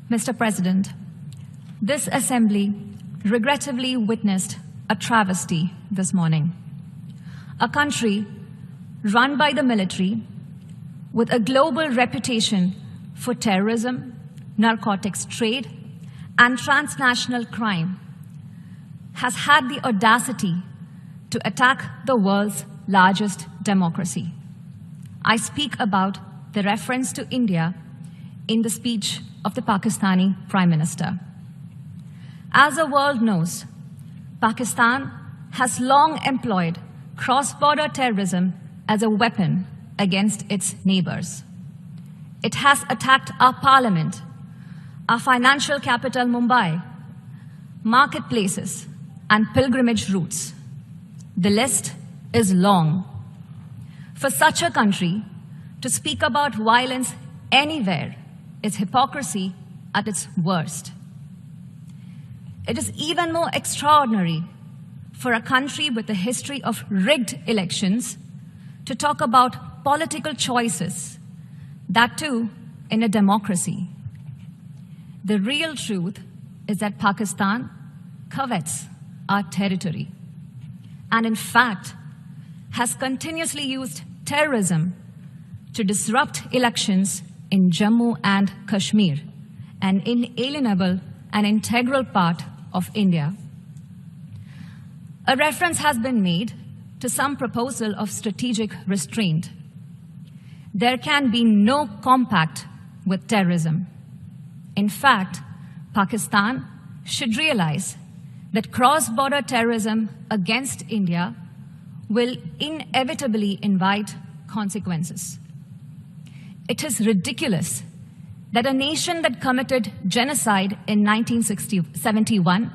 Mr. President, this Assembly regrettably witnessed a travesty this morning. A country run by the military with a global reputation for terrorism, narcotics trade, and transnational crime has had the audacity to attack the world's largest democracy. I speak about the reference to India in the speech of the Pakistani Prime Minister. As the world knows, Pakistan has long employed cross-border terrorism as a weapon against its neighbors. It has attacked our parliament, our financial capital Mumbai, marketplaces, and pilgrimage routes. The list is long. For such a country to speak about violence anywhere is hypocrisy at its worst. It is even more extraordinary for a country with a history of rigged elections to talk about political choices, that too in a democracy. The real truth is that Pakistan covets our territory and in fact has continuously used terrorism to disrupt elections in Jammu and Kashmir, an inalienable and integral part of India. A reference has been made to some proposal of strategic restraint. There can be no compact with terrorism. In fact, Pakistan should realize that cross-border terrorism against India will inevitably invite consequences. It is ridiculous that a nation that committed genocide in 1971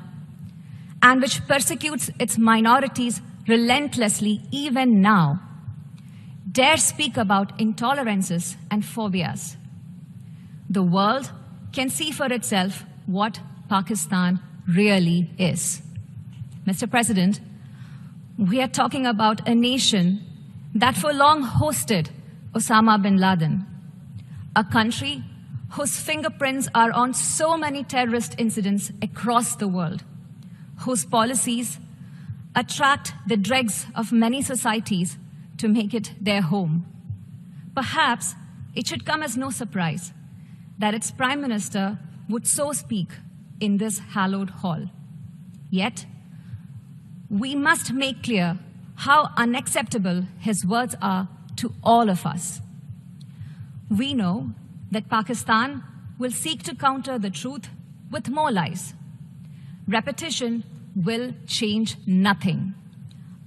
and which persecutes its minorities relentlessly even now dare speak about intolerances and phobias. The world can see for itself what Pakistan really is. Mr. President, we are talking about a nation that for long hosted Osama bin Laden, a country whose fingerprints are on so many terrorist incidents across the world, whose policies attract the dregs of many societies to make it their home. Perhaps it should come as no surprise that its Prime Minister would so speak in this hallowed hall. Yet, we must make clear how unacceptable his words are to all of us. We know that Pakistan will seek to counter the truth with more lies. Repetition will change nothing.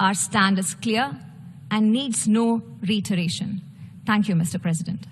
Our stand is clear and needs no reiteration. Thank you, Mr. President.